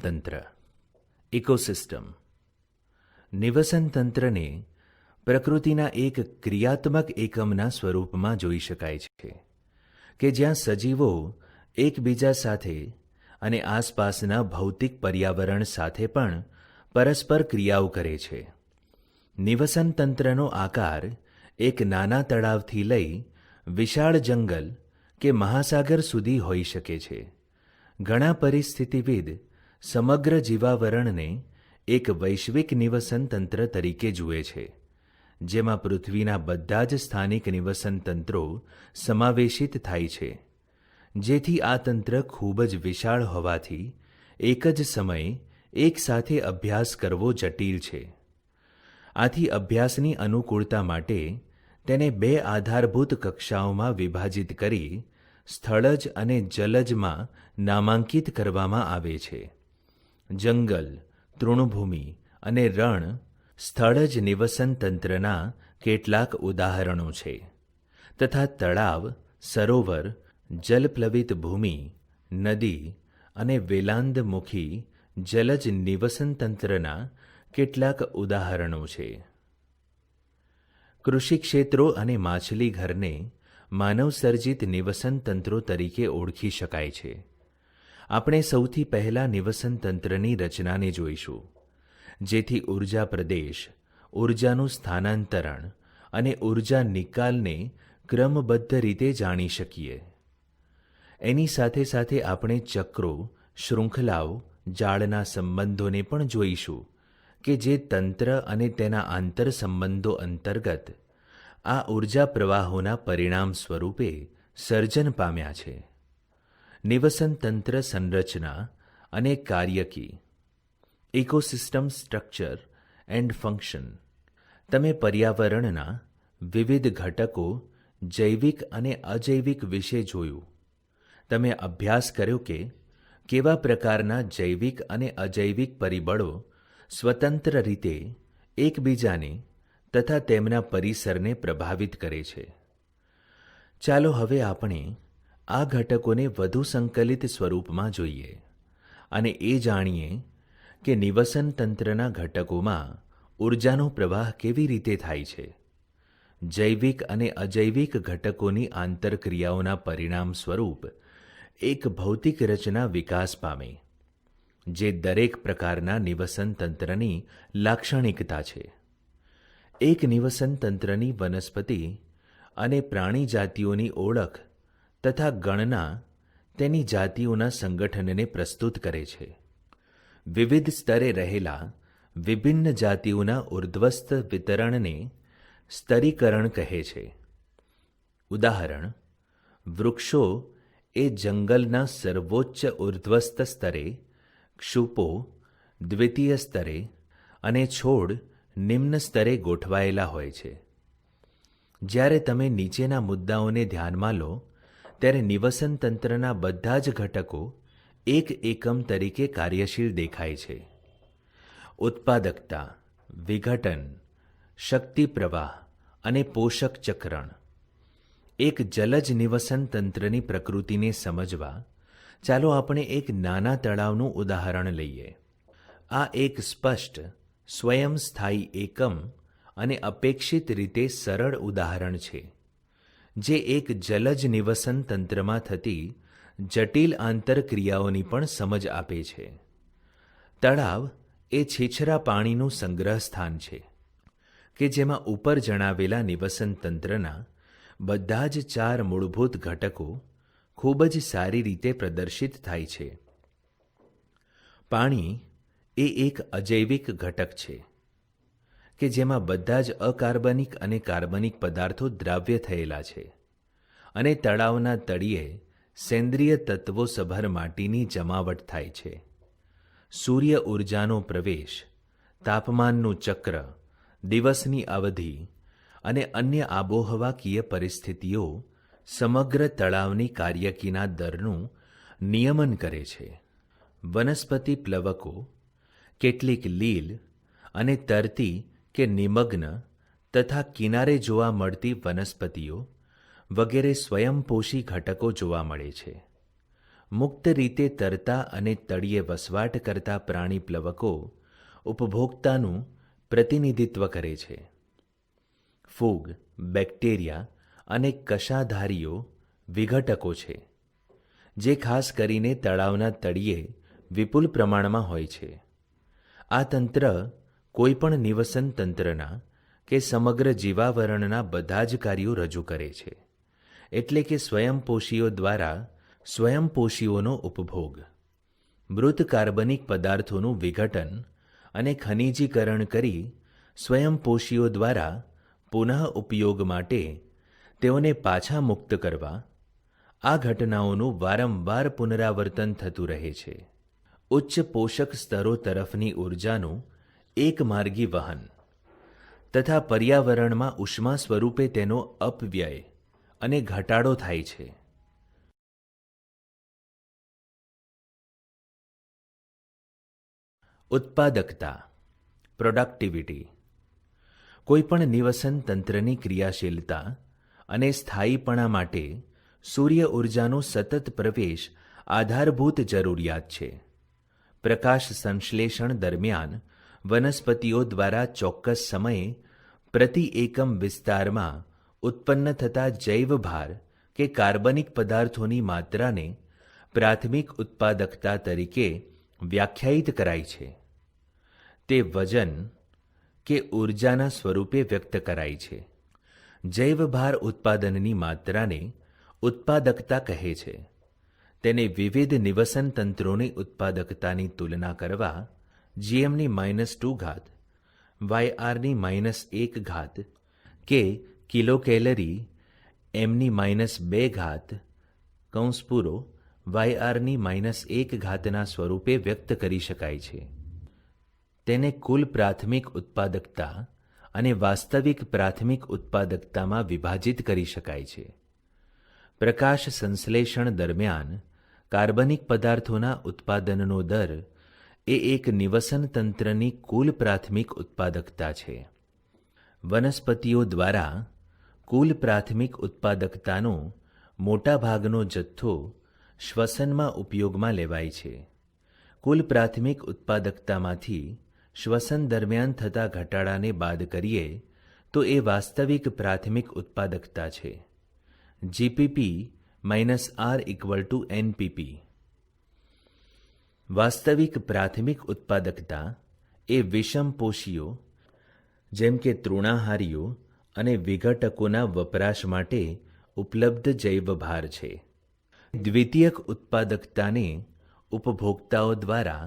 તંત્ર ઇકોસિસ્ટમ નિવસન તંત્રને પ્રકૃતિના એક ક્રિયાત્મક એકમના સ્વરૂપમાં જોઈ શકાય છે કે જ્યાં સજીવો એકબીજા સાથે અને આસપાસના ભૌતિક પર્યાવરણ સાથે પણ પરસ્પર ક્રિયાઓ કરે છે. નિવસન તંત્રનો આકાર એક નાના તળાવથી લઈ વિશાળ જંગલ કે મહાસાગર સુધી હોઈ શકે છે. ઘણા પરિસ્થિતિવિદ સમગ્ર જીવાવરણને એક વૈશ્વિક નિવસન તંત્ર તરીકે જુએ છે, જેમાં પૃથ્વીના બધા જ સ્થાનિક નિવસન તંત્રો સમાવેશિત થાય છે, જેથી આ તંત્ર ખૂબ જ વિશાળ હોવાથી એક જ સમયે એકસાથે અભ્યાસ કરવો જટિલ છે. આથી અભ્યાસની અનુકૂળતા માટે તેને બે આધારભૂત કક્ષાઓમાં વિભાજિત કરી સ્થળજ અને જલજમાં નામાંકિત કરવામાં આવે છે. જંગલ, તૃણભૂમિ અને રણ સ્થળજ નિવસન તંત્રના કેટલાક ઉદાહરણો છે, તથા તળાવ, સરોવર, જલપ્લવિત ભૂમિ, નદી અને વેલાંદમુખી જલજ નિવસન તંત્રના કેટલાક ઉદાહરણો છે. કૃષિ ક્ષેત્રો અને માછલીઘરને માનવસર્જિત નિવસન તંત્રો તરીકે ઓળખી શકાય છે. આપણે સૌથી પહેલાં નિવસન તંત્રની રચનાને જોઈશું, જેથી ઊર્જા પ્રદેશ, ઊર્જાનું સ્થાનાંતરણ અને ઊર્જા નિકાલને ક્રમબદ્ધ રીતે જાણી શકીએ. એની સાથે સાથે આપણે ચક્રો, શૃંખલાઓ, જાળના સંબંધોને પણ જોઈશું કે જે તંત્ર અને તેના આંતરસંબંધો અંતર્ગત આ ઊર્જા પ્રવાહોના પરિણામ સ્વરૂપે સર્જન પામ્યા છે. નિવસન તંત્ર સંરચના અને કાર્યકી ઇકોસિસ્ટમ સ્ટ્રક્ચર એન્ડ ફંક્શન. તમે પર્યાવરણના વિવિધ ઘટકો જૈવિક અને અજૈવિક વિશે જોયું. તમે અભ્યાસ કર્યો કે કેવા પ્રકારના જૈવિક અને અજૈવિક પરિબળો સ્વતંત્ર રીતે એકબીજાને તથા તેમના પરિસરને પ્રભાવિત કરે છે. ચાલો હવે આપણે આ ઘટકોને વધુ સંકલિત સ્વરૂપમાં જોઈએ અને એ જાણીએ કે નિવસન તંત્રના ઘટકોમાં ઊર્જાનો પ્રવાહ કેવી રીતે થાય છે. જૈવિક અને અજૈવિક ઘટકોની આંતરક્રિયાઓના પરિણામ સ્વરૂપ એક ભૌતિક રચના વિકાસ પામે, જે દરેક પ્રકારના નિવસન તંત્રની લાક્ષણિકતા છે. એક નિવસન તંત્રની વનસ્પતિ અને પ્રાણી જાતિઓની ઓળખ તથા ગણના તેની જાતિઓના સંગઠનને પ્રસ્તુત કરે છે. વિવિધ સ્તરે રહેલા વિભિન્ન જાતિઓના ઉર્ધ્વસ્થ વિતરણને સ્તરીકરણ કહે છે. ઉદાહરણ: વૃક્ષો એ જંગલના સર્વોચ્ચ ઉર્ધ્વસ્થ સ્તરે, ક્ષુપો દ્વિતીય સ્તરે અને છોડ નિમ્ન સ્તરે ગોઠવાયેલા હોય છે. જ્યારે તમે નીચેના મુદ્દાઓને ધ્યાનમાં લો ત્યારે નિવસન તંત્રના બધા જ ઘટકો એક એકમ તરીકે કાર્યશીલ દેખાય છે. ઉત્પાદકતા, વિઘટન, શક્તિ પ્રવાહ અને પોષક ચક્રણ. એક જલજ નિવસન તંત્રની પ્રકૃતિને સમજવા ચાલો આપણે એક નાના તળાવનું ઉદાહરણ લઈએ. આ એક સ્પષ્ટ, સ્વયંસ્થાયી એકમ અને અપેક્ષિત રીતે સરળ ઉદાહરણ છે, જે એક જલજ નિવસન તંત્રમાં થતી જટિલ આંતરક્રિયાઓની પણ સમજ આપે છે. તળાવ એ છીછરા પાણીનું સંગ્રહ સ્થાન છે કે જેમાં ઉપર જણાવેલા નિવસન તંત્રના બધા જ 4 મૂળભૂત ઘટકો ખૂબ જ સારી રીતે પ્રદર્શિત થાય છે. પાણી એ એક અજૈવિક ઘટક છે કે જેમાં બધા જ અકાર્બનિક અને કાર્બનિક પદાર્થો દ્રાવ્ય થયેલા છે અને તળાવના તળિયે સેન્દ્રિય તત્વો સભર માટીની જમાવટ થાય છે. સૂર્ય ઊર્જાનો પ્રવેશ, તાપમાનનું ચક્ર, દિવસની અવધિ અને અન્ય આબોહવાકીય પરિસ્થિતિઓ સમગ્ર તળાવની કાર્યકીના દરનું નિયમન કરે છે. વનસ્પતિ પ્લવકો, કેટલીક લીલ અને તરતી કે નિમગ્ન તથા કિનારે જોવા મળતી વનસ્પતિઓ વગેરે સ્વયંપોષી ઘટકો જોવા મળે છે. મુક્ત રીતે તરતા અને તળિયે વસવાટ કરતા પ્રાણી પ્લવકો ઉપભોક્તાનું પ્રતિનિધિત્વ કરે છે. ફૂગ, બેક્ટેરિયા અને કશાધારીઓ વિઘટકો છે, જે ખાસ કરીને તળાવના તળિયે વિપુલ પ્રમાણમાં હોય છે. આ તંત્ર કોઈપણ નિવસન તંત્રના કે સમગ્ર જીવાવરણના બધા જ કાર્યો રજૂ કરે છે, એટલે કે સ્વયંપોષીઓ દ્વારા સ્વયંપોષીઓનો ઉપભોગ, મૃત કાર્બનિક પદાર્થોનું વિઘટન અને ખનિજીકરણ કરી સ્વયંપોષીઓ દ્વારા પુનઃ ઉપયોગ માટે તેઓને પાછા મુક્ત કરવા, આ ઘટનાઓનું વારંવાર પુનરાવર્તન થતું રહે છે. ઉચ્ચ પોષક સ્તરો તરફની ઊર્જાનું એકમાર્ગી વહન તથા પર્યાવરણમાં ઉષ્મા સ્વરૂપે તેનો અપવ્યય અને ઘટાડો થાય છે. ઉત્પાદકતા, પ્રોડક્ટિવિટી. કોઈપણ નિવસન તંત્રની ક્રિયાશીલતા અને સ્થાયીપણા માટે સૂર્ય ઊર્જાનો સતત પ્રવેશ આધારભૂત જરૂરિયાત છે. પ્રકાશ સંશ્લેષણ દરમિયાન વનસ્પતિઓ દ્વારા ચોક્કસ સમયે પ્રતિ એકમ વિસ્તારમાં ઉત્પન્ન થતા જૈવભાર કે કાર્બનિક પદાર્થોની માત્રાને પ્રાથમિક ઉત્પાદકતા તરીકે વ્યાખ્યાયિત કરાય છે. તે વજન કે ઊર્જાના સ્વરૂપે વ્યક્ત કરાય છે. જૈવભાર ઉત્પાદનની માત્રાને ઉત્પાદકતા કહે છે. તેને વિવિધ નિવસન તંત્રોની ઉત્પાદકતાની તુલના કરવા GMની -2 YRની -1 કે કિલોકેલરી Mની -2 કૌંસ પૂરો YRની -1 ના સ્વરૂપે વ્યક્ત કરી શકાય છે. તેને કુલ પ્રાથમિક ઉત્પાદકતા અને વાસ્તવિક પ્રાથમિક ઉત્પાદકતામાં વિભાજિત કરી શકાય છે. પ્રકાશ સંશ્લેષણ દરમિયાન કાર્બનિક પદાર્થોના ઉત્પાદનનો દર એ એક નિવસન તંત્રની કુલ પ્રાથમિક ઉત્પાદકતા છે. વનસ્પતિઓ દ્વારા કુલ પ્રાથમિક ઉત્પાદકતાનો મોટા ભાગનો જથ્થો શ્વસનમાં ઉપયોગમાં લેવાય છે. કુલ પ્રાથમિક ઉત્પાદકતામાંથી શ્વસન દરમિયાન થતા ઘટાડાને બાદ કરીએ તો એ વાસ્તવિક પ્રાથમિક ઉત્પાદકતા છે. GPP -R = NPP. વાસ્તવિક પ્રાથમિક ઉત્પાદકતા એ વિષમપોષીઓ જેમ કે તૃણાહારીઓ અને વિઘટકોના વપરાશ માટે ઉપલબ્ધ જૈવભાર છે. દ્વિતીયક ઉત્પાદકતાને ઉપભોક્તાઓ દ્વારા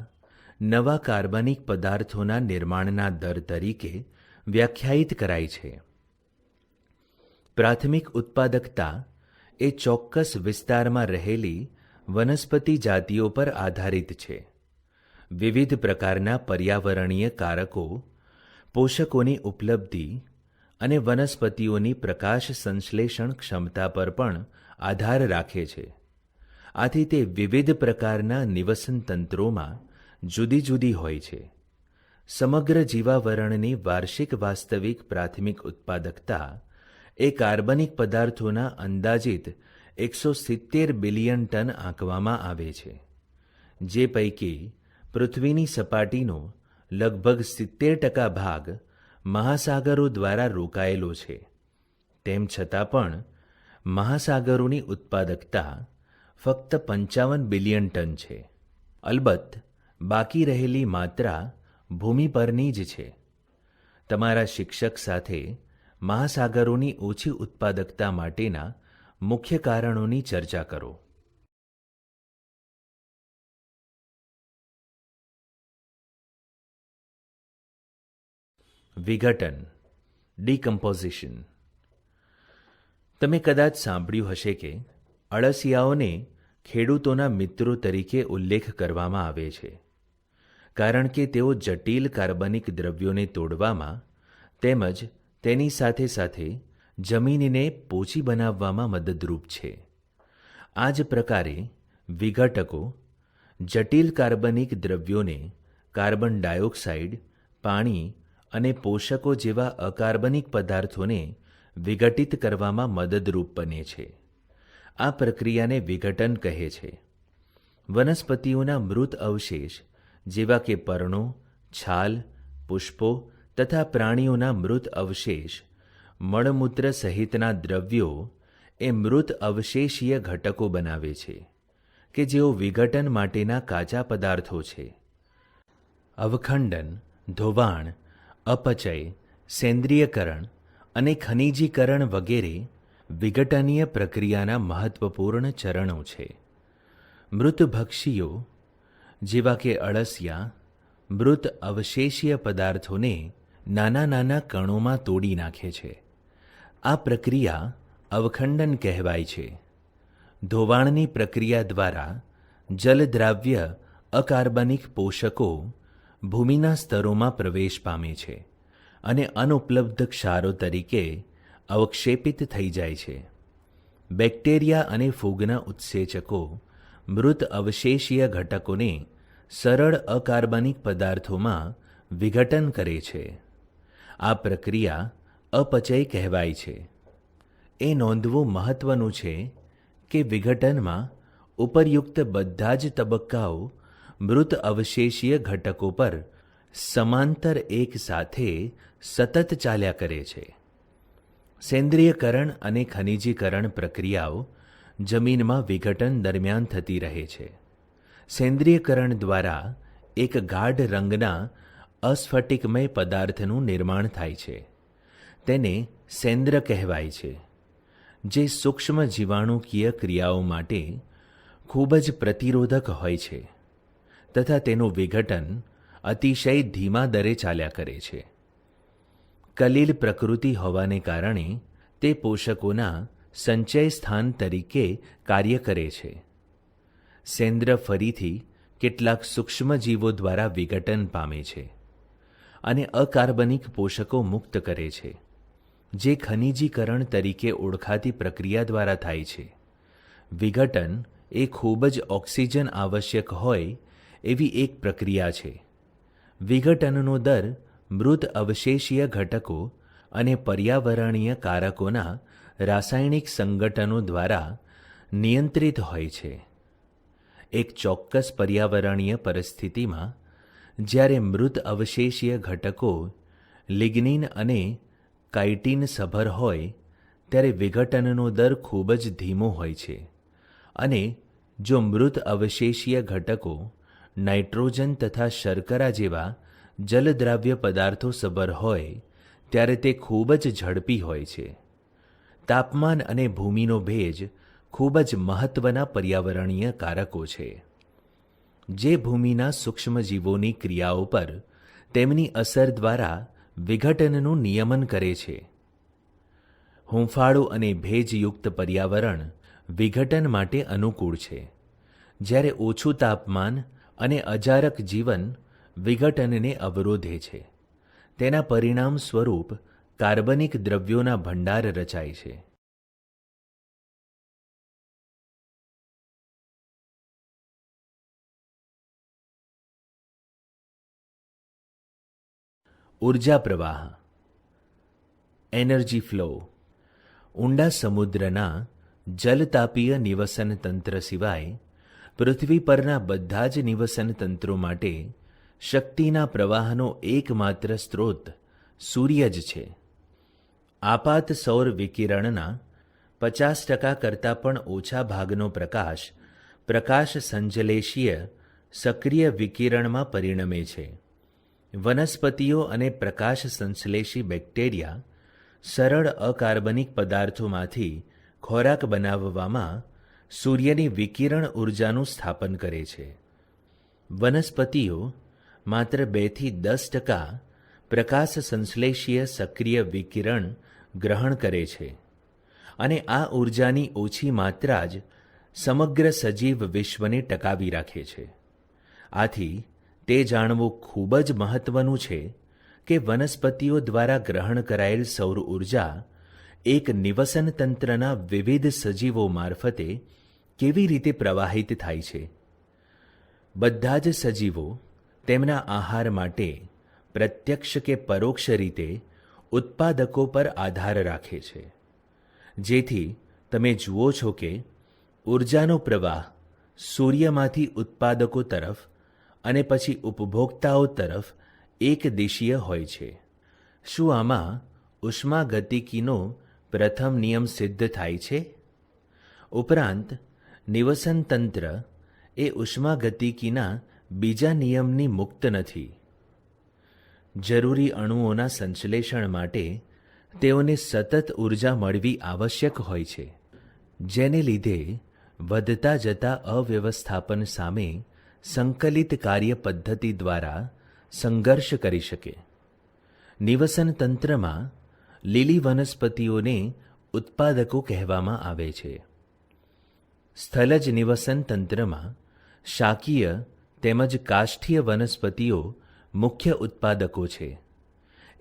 નવા કાર્બનિક પદાર્થોના નિર્માણના દર તરીકે વ્યાખ્યાયિત કરાય છે. પ્રાથમિક ઉત્પાદકતા એ ચોક્કસ વિસ્તારમાં રહેલી વનસ્પતિ જાતિઓ પર આધારિત છે. વિવિધ પ્રકારના પર્યાવરણીય કારકો, પોષકોની ઉપલબ્ધિ અને વનસ્પતિઓની પ્રકાશ સંશ્લેષણ ક્ષમતા પર પણ આધાર રાખે છે. આથી તે વિવિધ પ્રકારના નિવસન તંત્રોમાં જુદી જુદી હોય છે. સમગ્ર જીવાવરણની વાર્ષિક વાસ્તવિક પ્રાથમિક ઉત્પાદકતા એ કાર્બનિક પદાર્થોના અંદાજિત 170 બિલિયન ટન આંકવામાં આવે છે, જે પૈકી પૃથ્વીની સપાટીનો લગભગ 70% ભાગ મહાસાગરો દ્વારા રોકાયેલો છે. તેમ છતાં પણ મહાસાગરોની ઉત્પાદકતા ફક્ત 55 બિલિયન ટન છે. અલબત્ત બાકી રહેલી માત્રા ભૂમિ પરની જ છે. તમારા શિક્ષક સાથે મહાસાગરોની ઓછી ઉત્પાદકતા માટેના મુખ્ય કારણોની ચર્ચા કરો. વિઘટન, ડિકમ્પોઝિશન. તમે કદાચ સાંભળ્યું હશે કે અળસિયાઓને ખેડૂતોના મિત્રો તરીકે ઉલ્લેખ કરવામાં આવે છે, કારણ કે તેઓ જટિલ કાર્બનિક દ્રવ્યોને તોડવામાં તેમજ તેની સાથે સાથે જમીનને પોચી બનાવવામાં મદદરૂપ છે. આ જ પ્રકારે વિઘટકો જટિલ કાર્બનિક દ્રવ્યોને કાર્બન ડાયોક્સાઇડ, પાણી અને પોષકો જેવા અકાર્બનિક પદાર્થોને વિઘટિત કરવામાં મદદરૂપ બને છે. આ પ્રક્રિયાને વિઘટન કહે છે. વનસ્પતિઓના મૃત અવશેષ જેવા કે પર્ણો, છાલ, પુષ્પો તથા પ્રાણીઓના મૃત અવશેષ, મળમૂત્ર સહિતના દ્રવ્યો એ મૃત અવશેષીય ઘટકો બનાવે છે કે જેઓ વિઘટન માટેના કાચા પદાર્થો છે. અવખંડન, ધોવાણ, અપચય, સેન્દ્રિયકરણ અને ખનિજીકરણ વગેરે વિઘટનીય પ્રક્રિયાના મહત્વપૂર્ણ ચરણો છે. મૃતભક્ષીઓ જેવા કે અળસિયા મૃત અવશેષીય પદાર્થોને નાના નાના કણોમાં તોડી નાખે છે. આ પ્રક્રિયા અવખંડન કહેવાય છે. ધોવાણની પ્રક્રિયા દ્વારા જલદ્રાવ્ય અકાર્બનિક પોષકો ભૂમિના સ્તરોમાં પ્રવેશ પામે છે અને અનુપલબ્ધ ક્ષારો તરીકે અવક્ષેપિત થઈ જાય છે. બેક્ટેરિયા અને ફૂગના ઉત્સેચકો મૃત અવશેષીય ઘટકોને સરળ અકાર્બનિક પદાર્થોમાં વિઘટન કરે છે. આ પ્રક્રિયા અપચય કહેવાય છે. એ નોંધવું મહત્વનું છે કે વિઘટનમાં ઉપરયુક્ત બધા જ તબક્કાઓ મૃત અવશેષીય ઘટકો પર સમાંતર એક સાથે સતત ચાલ્યા કરે છે. સેન્દ્રિયકરણ અને ખનિજીકરણ પ્રક્રિયાઓ જમીનમાં વિઘટન દરમિયાન થતી રહે છે. સેન્દ્રિયકરણ દ્વારા એક ગાઢ રંગના અસ્ફટિકમય પદાર્થનું નિર્માણ થાય છે. તેને સેન્દ્ર કહેવાય છે, જે સૂક્ષ્મ જીવાણુકીય ક્રિયાઓ માટે ખૂબ જ પ્રતિરોધક હોય છે તથા તેનું વિઘટન અતિશય ધીમા દરે ચાલ્યા કરે છે. કલીલ પ્રકૃતિ હોવાને કારણે તે પોષકોના સંચય સ્થાન તરીકે કાર્ય કરે છે. સેન્દ્ર ફરીથી કેટલાક સૂક્ષ્મજીવો દ્વારા વિઘટન પામે છે અને અકાર્બનિક પોષકો મુક્ત કરે છે, જે ખનિજીકરણ તરીકે ઓળખાતી પ્રક્રિયા દ્વારા થાય છે. વિઘટન એ ખૂબ જ ઓક્સિજન આવશ્યક હોય એવી એક પ્રક્રિયા છે. વિઘટનનો દર મૃત અવશેષીય ઘટકો અને પર્યાવરણીય કારકોના રાસાયણિક સંગઠનો દ્વારા નિયંત્રિત હોય છે. એક ચોક્કસ પર્યાવરણીય પરિસ્થિતિમાં જ્યારે મૃત અવશેષીય ઘટકો લિગ્નિન અને કાઇટિન સભર હોય ત્યારે વિઘટનનો દર ખૂબ જ ધીમો હોય છે અને જો મૃત અવશેષીય ઘટકો નાઇટ્રોજન તથા શર્કરા જેવા જલદ્રાવ્ય પદાર્થો સભર હોય ત્યારે તે ખૂબ જ ઝડપી હોય છે. તાપમાન અને ભૂમિનો ભેજ ખૂબ જ મહત્વના પર્યાવરણીય કારકો છે, જે ભૂમિના સૂક્ષ્મજીવોની ક્રિયાઓ પર તેમની અસર દ્વારા વિઘટનનું નિયમન કરે છે. હૂંફાળું અને ભેજયુક્ત પર્યાવરણ વિઘટન માટે અનુકૂળ છે, જ્યારે ઓછું તાપમાન અને અજારક જીવન વિઘટનને અવરોધે છે. તેના પરિણામ સ્વરૂપ કાર્બનિક દ્રવ્યોના ભંડાર રચાય છે. ઉર્જા પ્રવાહ, એનર્જી ફ્લો. ઊંડા સમુદ્રના જલતાપીય નિવસન તંત્ર સિવાય પૃથ્વી પરના બધા જ નિવસન તંત્રો માટે શક્તિના પ્રવાહનો એકમાત્ર સ્ત્રોત સૂર્ય જ છે. આપાત સૌર વિકિરણના 50% કરતાં પણ ઓછા ભાગનો પ્રકાશ સંશ્લેષીય સક્રિય વિકિરણમાં પરિણમે છે. વનસ્પતિઓ અને પ્રકાશ સંશ્લેષી બેક્ટેરિયા સરળ અકાર્બનિક પદાર્થોમાંથી ખોરાક બનાવવામાં સૂર્યની વિકિરણ ઉર્જાનું સ્થાપન કરે છે. વનસ્પતિઓ માત્ર 2 થી 10% પ્રકાશ સંશ્લેષીય સક્રિય વિકિરણ ગ્રહણ કરે છે અને આ ઉર્જાની ઓછી માત્રા જ સમગ્ર સજીવ વિશ્વને ટકાવી રાખે છે. આથી તે જાણવું ખૂબ જ મહત્વનું છે કે વનસ્પતિઓ દ્વારા ગ્રહણ કરાયેલ સૌર ઉર્જા એક નિવસન તંત્રના વિવિધ સજીવો મારફતે કેવી રીતે પ્રવાહિત થાય છે. બધા જ સજીવો તેમના આહાર માટે પ્રત્યક્ષ કે પરોક્ષ રીતે ઉત્પાદકો પર આધાર રાખે છે, જેથી તમે જુઓ છો કે ઉર્જાનો પ્રવાહ સૂર્યમાંથી ઉત્પાદકો તરફ અને પછી ઉપભોક્તાઓ તરફ એક દિશીય હોય છે. શું આમાં ઉષ્માગતિકીનો પ્રથમ નિયમ સિદ્ધ થાય છે? ઉપરાંત નિવસન તંત્ર એ ઉષ્માગતિકીના બીજા નિયમની મુક્ત નથી. જરૂરી અણુઓના સંશ્લેષણ માટે તેઓને સતત ઊર્જા મળવી આવશ્યક હોય છે, જેને લીધે વધતા જતા અવ્યવસ્થાપન સામે સંકલિત કાર્ય પદ્ધતિ દ્વારા સંઘર્ષ કરી શકે. નિવસન તંત્રમાં લીલી વનસ્પતિઓને ઉત્પાદકો કહેવામાં આવે છે. સ્થલજ નિવસન તંત્રમાં શાકીય તેમજ કાષ્ઠીય વનસ્પતિઓ મુખ્ય ઉત્પાદકો છે.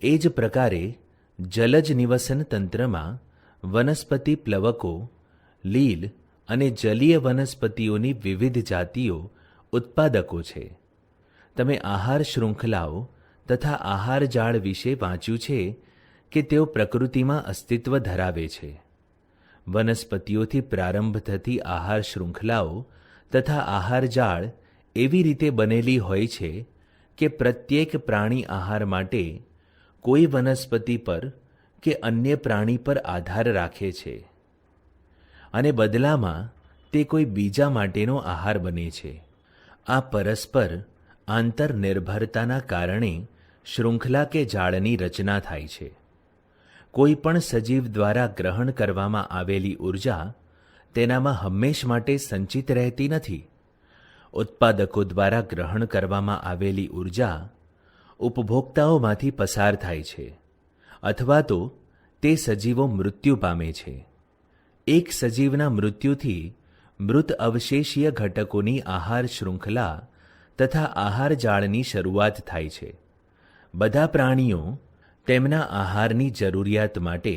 એ જ પ્રકારે જલજ નિવસન તંત્રમાં વનસ્પતિ પ્લવકો, લીલ અને જલીય વનસ્પતિઓની વિવિધ જાતિઓ ઉત્પાદકો છે. તમે આહાર શૃંખલાઓ તથા આહાર જાળ વિશે વાંચ્યું છે કે તેઓ પ્રકૃતિમાં અસ્તિત્વ ધરાવે છે. વનસ્પતિઓથી પ્રારંભ થતી આહાર શૃંખલાઓ તથા આહાર જાળ એવી રીતે બનેલી હોય છે કે પ્રત્યેક પ્રાણી આહાર માટે કોઈ વનસ્પતિ પર કે અન્ય પ્રાણી પર આધાર રાખે છે અને બદલામાં તે કોઈ બીજા માટેનો આહાર બને છે. આ પરસ્પર આંતરનિર્ભરતાના કારણે શૃંખલા કે જાળની રચના થાય છે. કોઈ પણ સજીવ દ્વારા ગ્રહણ કરવામાં આવેલી ઊર્જા તેનામાં હંમેશ માટે સંચિત રહેતી નથી. ઉત્પાદકો દ્વારા ગ્રહણ કરવામાં આવેલી ઊર્જા ઉપભોક્તાઓમાંથી પસાર થાય છે અથવા તો તે સજીવો મૃત્યુ પામે છે. એક સજીવના મૃત્યુથી મૃત અવશેષીય ઘટકોની આહાર શૃંખલા તથા આહાર જાળની શરૂઆત થાય છે. બધા પ્રાણીઓ તેમના આહારની જરૂરિયાત માટે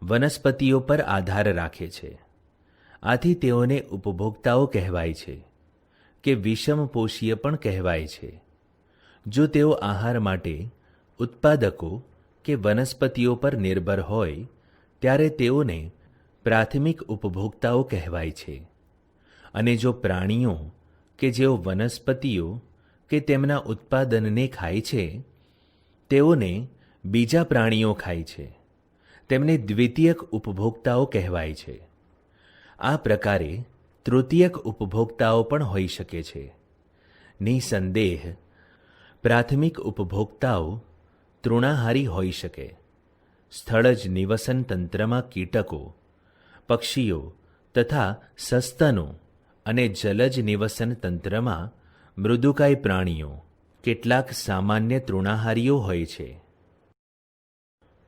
વનસ્પતિઓ પર આધાર રાખે છે. આથી તેઓને ઉપભોક્તાઓ કહેવાય છે કે વિષમપોષીય પણ કહેવાય છે. જો તેઓ આહાર માટે ઉત્પાદકો કે વનસ્પતિઓ પર નિર્ભર હોય ત્યારે તેઓને પ્રાથમિક ઉપભોક્તાઓ કહેવાય છે. અને જો પ્રાણીઓ કે જેઓ વનસ્પતિઓ કે તેમના ઉત્પાદનને ખાય છે તેઓને બીજા પ્રાણીઓ ખાય છે, તેમને દ્વિતીયક ઉપભોક્તાઓ કહેવાય છે. આ પ્રકારે તૃતીયક ઉપભોક્તાઓ પણ હોઈ શકે છે. નિસંદેહ પ્રાથમિક ઉપભોક્તાઓ તૃણાહારી હોઈ શકે. સ્થળજ નિવસન તંત્રમાં કીટકો, પક્ષીઓ તથા સસ્તનો અને જલજ નિવસન તંત્રમાં મૃદુકાય પ્રાણીઓ, કેટલાક સામાન્ય તૃણાહારીઓ હોય છે.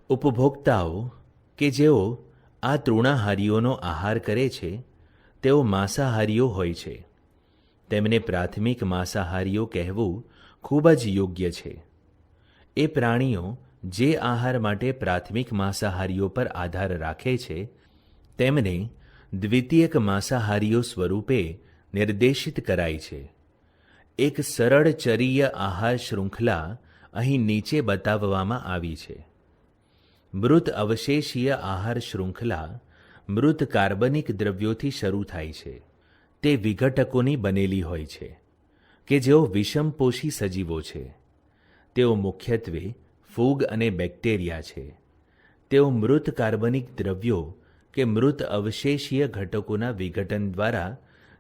ઉપભોક્તાઓ કે જેઓ આ તૃણાહારીઓનો આહાર કરે છે તેઓ માંસાહારીઓ હોય છે. તેમને પ્રાથમિક માંસાહારીઓ કહેવું ખૂબ જ યોગ્ય છે. એ પ્રાણીઓ જે આહાર માટે પ્રાથમિક માંસાહારીઓ પર આધાર રાખે છે તેમને દ્વિતીયક માંસાહારીઓ સ્વરૂપે નિર્દેશિત કરાય છે. એક સરળ ચરીય આહાર શૃંખલા અહીં નીચે બતાવવામાં આવી છે. મૃત અવશેષીય આહાર શૃંખલા મૃત કાર્બનિક દ્રવ્યોથી શરૂ થાય છે. તે વિઘટકોની બનેલી હોય છે કે જેઓ વિષમપોષી સજીવો છે. તેઓ મુખ્યત્વે ફૂગ અને બેક્ટેરિયા છે. તેઓ મૃત કાર્બનિક દ્રવ્યો કે મૃત અવશેષીય ઘટકોના વિઘટન દ્વારા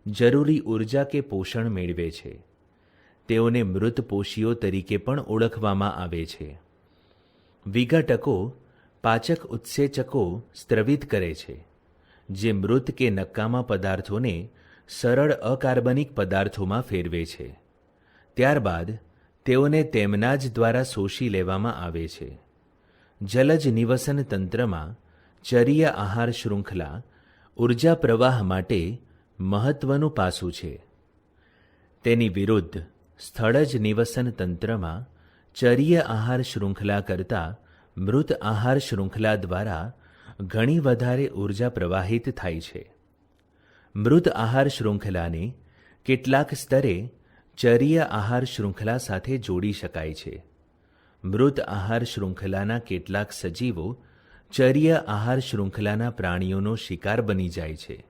જરૂરી ઊર્જા કે પોષણ મેળવે છે. તેઓને મૃતપોષીઓ તરીકે પણ ઓળખવામાં આવે છે. વિઘટકો પાચક ઉત્સેચકો સ્ત્રવિત કરે છે, જે મૃત કે નકામા પદાર્થોને સરળ અકાર્બનિક પદાર્થોમાં ફેરવે છે. ત્યારબાદ તેઓને તેમના જ દ્વારા શોષી લેવામાં આવે છે. જલજ નિવસન તંત્રમાં ચરીય આહાર શૃંખલા ઊર્જા પ્રવાહ માટે મહત્વનું પાસું છે. તેની વિરુદ્ધ સ્થળજ નિવસન તંત્રમાં ચરીય આહાર શૃંખલા કરતાં મૃત આહાર શૃંખલા દ્વારા ઘણી વધારે ઊર્જા પ્રવાહિત થાય છે. મૃત આહાર શૃંખલાને કેટલાક સ્તરે ચરીય આહાર શૃંખલા સાથે જોડી શકાય છે. મૃત આહાર શૃંખલાના કેટલાક સજીવો ચરીય આહાર શૃંખલાના પ્રાણીઓનો શિકાર બની જાય છે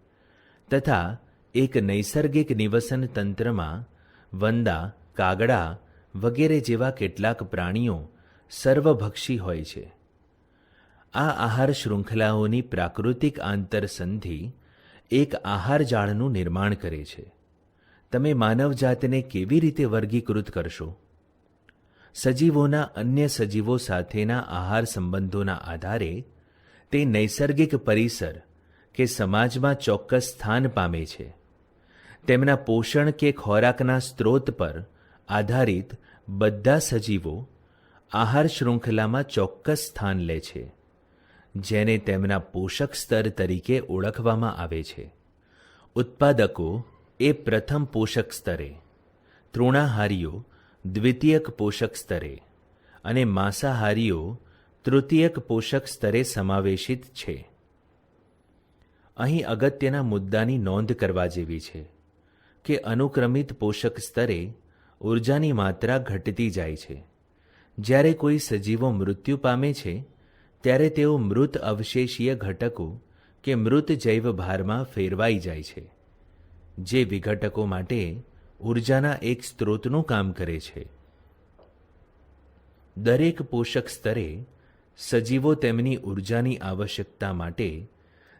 તથા એક નૈસર્ગિક નિવસન તંત્રમાં વંદા, કાગડા વગેરે જેવા કેટલાક પ્રાણીઓ સર્વભક્ષી હોય છે. આ આહાર શૃંખલાઓની પ્રાકૃતિક આંતરસંધિ એક આહાર જાળનું નિર્માણ કરે છે. તમે માનવજાતને કેવી રીતે વર્ગીકૃત કરશો? સજીવોના અન્ય સજીવો સાથેના આહાર સંબંધોના આધારે તે નૈસર્ગિક પરિસર કે સમાજમાં ચોક્કસ સ્થાન પામે છે. તેમના પોષણ કે ખોરાકના સ્ત્રોત પર આધારિત બધા સજીવો આહાર શૃંખલામાં ચોક્કસ સ્થાન લે છે, જેને તેમના પોષક સ્તર તરીકે ઓળખવામાં આવે છે. ઉત્પાદકો એ પ્રથમ પોષક સ્તરે, તૃણાહારીઓ દ્વિતીયક પોષક સ્તરે અને માંસાહારીઓ તૃતીયક પોષક સ્તરે સમાવેશિત છે. અહીં અગત્યના મુદ્દાની નોંધ કરવા જેવી છે કે અનુક્રમિત પોષક સ્તરે ઊર્જાની માત્રા ઘટતી જાય છે. જ્યારે કોઈ સજીવો મૃત્યુ પામે છે ત્યારે તેઓ મૃત અવશેષીય ઘટકો કે મૃત જૈવભારમાં ફેરવાઈ જાય છે, જે વિઘટકો માટે ઊર્જાના એક સ્ત્રોતનું કામ કરે છે. દરેક પોષક સ્તરે સજીવો તેમની ઊર્જાની આવશ્યકતા માટે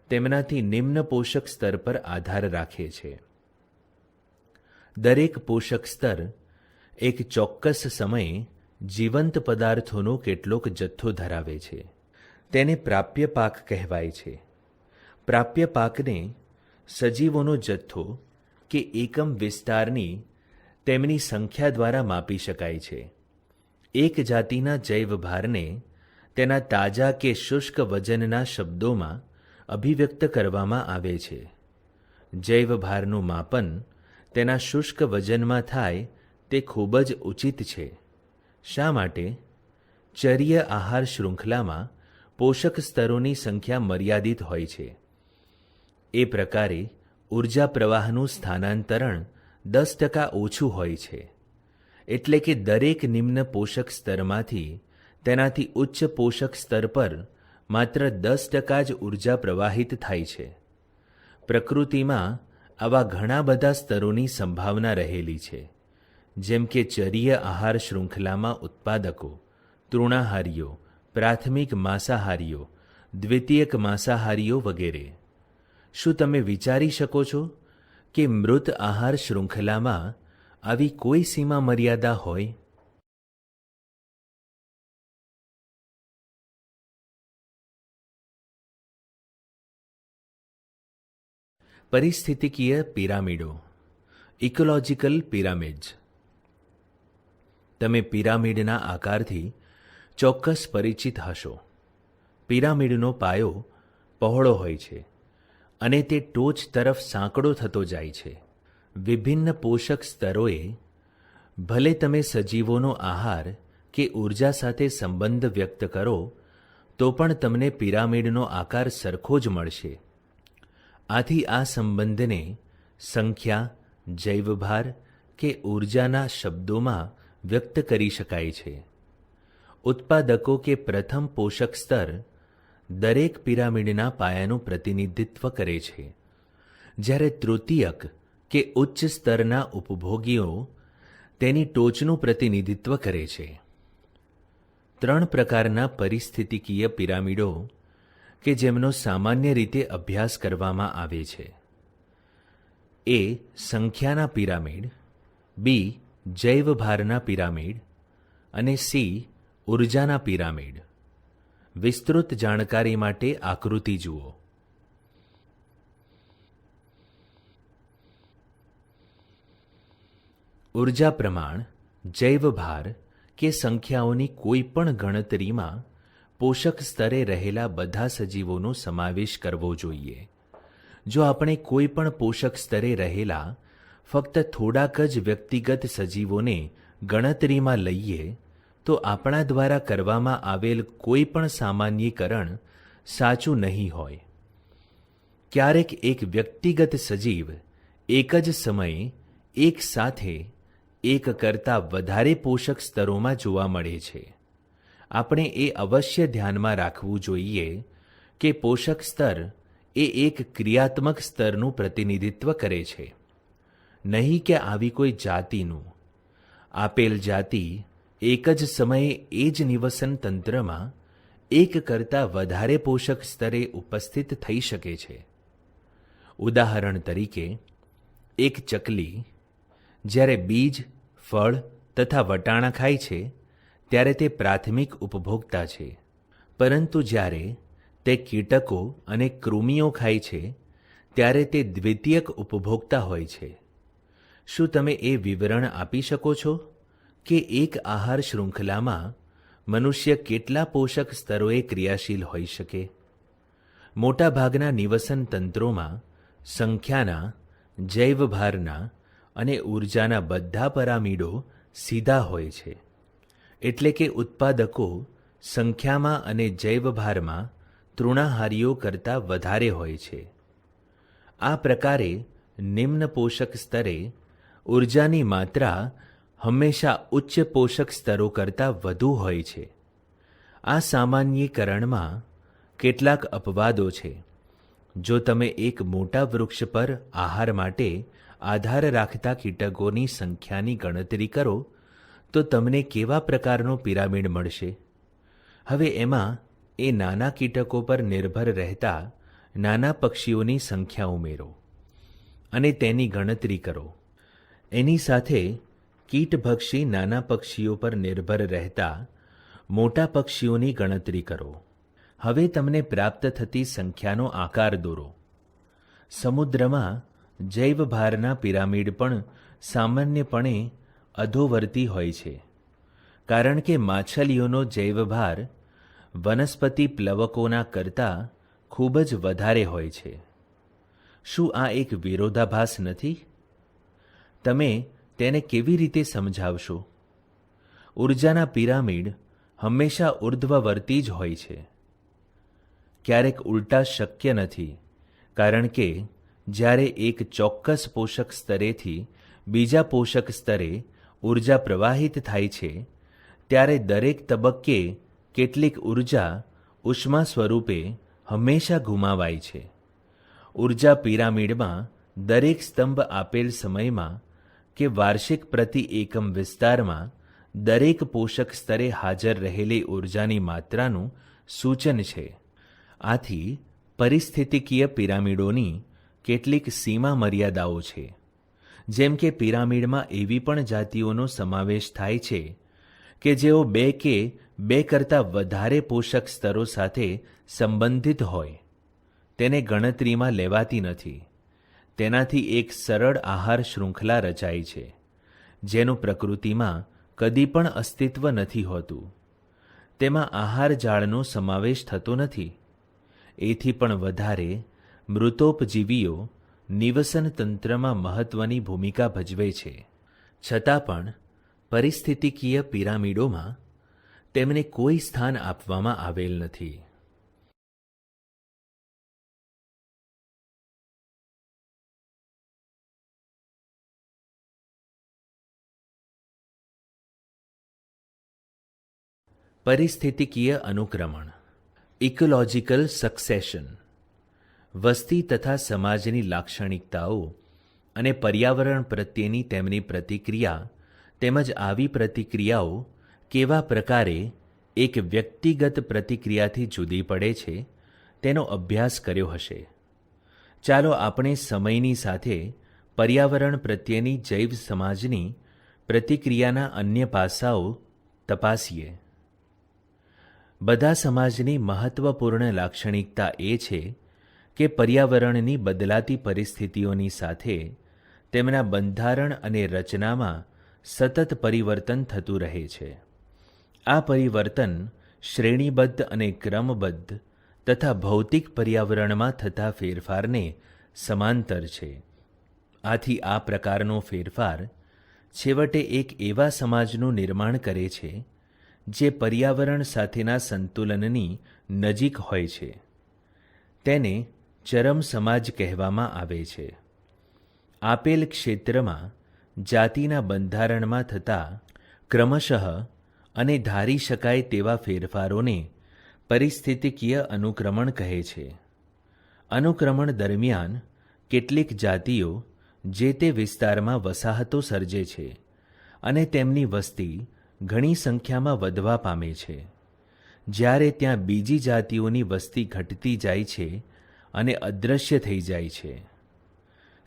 તેમનાથી નિમ્ન પોષક સ્તર પર આધાર રાખે છે. દરેક પોષક સ્તર એક ચોક્કસ સમયે જીવંત પદાર્થોનો કેટલોક જથ્થો ધરાવે છે. તેને પ્રાપ્ય પાક કહેવાય છે. પ્રાપ્ય પાકને સજીવોનો જથ્થો કે એકમ વિસ્તારની તેમની સંખ્યા દ્વારા માપી શકાય છે. એક જાતિના જૈવભારને તેના તાજા કે શુષ્ક વજનના શબ્દોમાં અભિવ્યક્ત કરવામાં આવે છે. જૈવભારનું માપન તેના શુષ્ક વજનમાં થાય તે ખૂબ જ ઉચિત છે. શા માટે? ચર્ય આહાર શૃંખલામાં પોષક સ્તરોની સંખ્યા મર્યાદિત હોય છે. એ પ્રકારે ઊર્જા પ્રવાહનું સ્થાનાંતરણ 10% ઓછું હોય છે. એટલે કે દરેક નિમ્ન પોષક સ્તરમાંથી તેનાથી ઉચ્ચ પોષક સ્તર પર માત્ર 10% જ ઊર્જા પ્રવાહિત થાય છે. પ્રકૃતિમાં આવા ઘણા બધા સ્તરોની સંભાવના રહેલી છે, જેમ કે ચરીય આહાર શૃંખલામાં ઉત્પાદકો, તૃણાહારીઓ, પ્રાથમિક માંસાહારીઓ, દ્વિતીયક માંસાહારીઓ વગેરે. શું તમે વિચારી શકો છો કે મૃત આહાર શૃંખલામાં આવી કોઈ સીમા મર્યાદા હોય? પરિસ્થિતિકીય પિરામિડો, ઇકોલોજીકલ પિરામિડ્સ. તમે પિરામિડના આકારથી ચોક્કસ પરિચિત હશો. પિરામિડનો પાયો પહોળો હોય છે અને તે ટોચ તરફ સાંકડો થતો જાય છે. વિભિન્ન પોષક સ્તરોએ ભલે તમે સજીવોનો આહાર કે ઊર્જા સાથે સંબંધ વ્યક્ત કરો તો પણ તમને પિરામિડનો આકાર સરખો જ મળશે. આથી આ સંબંધને સંખ્યા, જૈવભાર કે ઊર્જાના શબ્દોમાં વ્યક્ત કરી શકાય છે. ઉત્પાદકો કે પ્રથમ પોષક સ્તર દરેક પિરામિડના પાયાનું પ્રતિનિધિત્વ કરે છે, જ્યારે તૃતીયક કે ઉચ્ચ સ્તરના ઉપભોગીઓ તેની ટોચનું પ્રતિનિધિત્વ કરે છે. 3 પ્રકારના પરિસ્થિતિકીય પિરામિડો કે જેમનો સામાન્ય રીતે અભ્યાસ કરવામાં આવે છે. એ. સંખ્યાના પિરામિડ, બી. જૈવભારના પિરામિડ અને સી. ઊર્જાના પિરામિડ. વિસ્તૃત જાણકારી માટે આકૃતિ જુઓ. ઊર્જા પ્રમાણ, જૈવભાર કે સંખ્યાઓની કોઈ પણ ગણતરીમાં પોષક સ્તરે રહેલા બધા સજીવોનો સમાવેશ કરવો જોઈએ. જો આપણે કોઈ પણ પોષક સ્તરે રહેલા ફક્ત થોડાક જ વ્યક્તિગત સજીવોને ગણતરીમાં લઈએ તો આપણા દ્વારા કરવામાં આવેલ કોઈ પણ સામાન્યીકરણ સાચું નહીં હોય. ક્યારેક એક વ્યક્તિગત સજીવ એક જ સમયે એક સાથે એક કરતાં વધારે પોષક સ્તરોમાં જોવા મળે છે. આપણે એ અવશ્ય ધ્યાનમાં રાખવું જોઈએ કે પોષક સ્તર એ એક ક્રિયાત્મક સ્તરનું પ્રતિનિધિત્વ કરે છે, નહીં કે આવી કોઈ જાતિનું. આપેલ જાતિ એક જ સમયે એ જ નિવસન તંત્રમાં એક કરતાં વધારે પોષક સ્તરે ઉપસ્થિત થઈ શકે છે. ઉદાહરણ તરીકે, એક ચકલી જ્યારે બીજ, ફળ તથા વટાણા ખાય છે ત્યારે તે પ્રાથમિક ઉપભોક્તા છે, પરંતુ જ્યારે તે કીટકો અને કૃમિઓ ખાય છે ત્યારે તે દ્વિતીયક ઉપભોક્તા હોય છે. શું તમે એ વિવરણ આપી શકો છો કે એક આહાર શૃંખલામાં મનુષ્ય કેટલા પોષક સ્તરોએ ક્રિયાશીલ હોઈ શકે? મોટાભાગના નિવસન તંત્રોમાં સંખ્યાના, જૈવભારના અને ઊર્જાના બધા પરામીડો સીધા હોય છે, એટલે કે ઉત્પાદકો સંખ્યામાં અને જૈવભારમાં તૃણાહારીઓ કરતાં વધારે હોય છે. આ પ્રકારે નિમ્ન પોષક સ્તરે ઊર્જાની માત્રા હંમેશા ઉચ્ચ પોષક સ્તરો કરતાં વધુ હોય છે. આ સામાન્યીકરણમાં કેટલાક અપવાદો છે. જો તમે એક મોટા વૃક્ષ પર આહાર માટે આધાર રાખતા કીટકોની સંખ્યાની ગણતરી કરો તો તમને કેવા પ્રકારનો પિરામિડ મળશે? હવે એમાં એ નાના કીટકો પર નિર્ભર રહેતા નાના પક્ષીઓની સંખ્યા ઉમેરો અને તેની ગણતરી કરો. એની સાથે કીટભક્ષી નાના પક્ષીઓ પર નિર્ભર રહેતા મોટા પક્ષીઓની ગણતરી કરો. હવે તમને પ્રાપ્ત થતી સંખ્યાનો આકાર દોરો. સમુદ્રમાં જૈવભારના પિરામિડ પણ સામાન્યપણે અધોવર્તી હોય છે, કારણ કે માછલીઓનો જૈવભાર વનસ્પતિ પ્લવકોના કરતાં ખૂબ જ વધારે હોય છે. શું આ એક વિરોધાભાસ નથી? તમે તેને કેવી રીતે સમજાવશો? ઊર્જાના પિરામિડ હંમેશા ઉર્ધ્વવર્તી જ હોય છે. ક્યારેક ઉલટા શક્ય નથી, કારણ કે જ્યારે એક ચોક્કસ પોષક સ્તરેથી બીજા પોષક સ્તરે ઊર્જા પ્રવાહિત થાય છે ત્યારે દરેક તબક્કે કેટલીક ઊર્જા ઉષ્મા સ્વરૂપે હંમેશા ગુમાવાય છે. ઊર્જા પિરામિડમાં દરેક સ્તંભ આપેલ સમયમાં કે વાર્ષિક પ્રતિ એકમ વિસ્તારમાં દરેક પોષક સ્તરે હાજર રહેલી ઊર્જાની માત્રાનું સૂચન છે. આથી પરિસ્થિતિકીય પિરામિડોની કેટલીક સીમા મર્યાદાઓ છે. જેમ કે પિરામિડમાં એવી પણ જાતિઓનો સમાવેશ થાય છે કે જેઓ બે કે બે કરતાં વધારે પોષક સ્તરો સાથે સંબંધિત હોય. તેને ગણતરીમાં લેવાતી નથી. તેનાથી એક સરળ આહાર શૃંખલા રચાય છે, જેનું પ્રકૃતિમાં કદી પણ અસ્તિત્વ નથી હોતું. તેમાં આહાર જાળનો સમાવેશ થતો નથી. એથી પણ વધારે મૃતોપજીવીઓ નિવસન તંત્રમાં મહત્વની ભૂમિકા ભજવે છે. છતાં પણ પરિસ્થિતિકીય પિરામિડોમાં તેમને કોઈ સ્થાન આપવામાં આવેલ નથી. પરિસ્થિતિકીય અનુક્રમણ, ઇકોલોજીકલ સક્સેશન. વસ્તી તથા સમાજની લાક્ષણિકતાઓ અને પર્યાવરણ પ્રત્યેની તેમની પ્રતિક્રિયા તેમજ આવી પ્રતિક્રિયાઓ કેવા પ્રકારે એક વ્યક્તિગત પ્રતિક્રિયાથી જુદી પડે છે તેનો અભ્યાસ કર્યો હશે. ચાલો આપણે સમયની સાથે પર્યાવરણ પ્રત્યેની જૈવ સમાજની પ્રતિક્રિયાના અન્ય પાસાઓ તપાસીએ. બધા સમાજની મહત્વપૂર્ણ લાક્ષણિકતા એ છે કે પર્યાવરણની બદલાતી પરિસ્થિતિઓની સાથે તેમના બંધારણ અને રચનામાં સતત પરિવર્તન થતું રહે છે. આ પરિવર્તન શ્રેણીબદ્ધ અને ક્રમબદ્ધ તથા ભૌતિક પર્યાવરણમાં થતા ફેરફારને સમાંતર છે. આથી આ પ્રકારનો ફેરફાર છેવટે એક એવા સમાજનું નિર્માણ કરે છે જે પર્યાવરણ સાથેના સંતુલનની નજીક હોય છે. તેને ચરમ સમાજ કહેવામાં આવે છે. આપેલ ક્ષેત્રમાં જાતિના બંધારણમાં થતા ક્રમશઃ અને ધારી શકાય તેવા ફેરફારોને પરિસ્થિતિકીય અનુક્રમણ કહે છે. અનુક્રમણ દરમિયાન કેટલીક જાતિઓ જે તે વિસ્તારમાં વસાહતો સર્જે છે અને તેમની વસ્તી ઘણી સંખ્યામાં વધવા પામે છે, જ્યારે ત્યાં બીજી જાતિઓની વસ્તી ઘટતી જાય છે અને અદૃશ્ય થઈ જાય છે.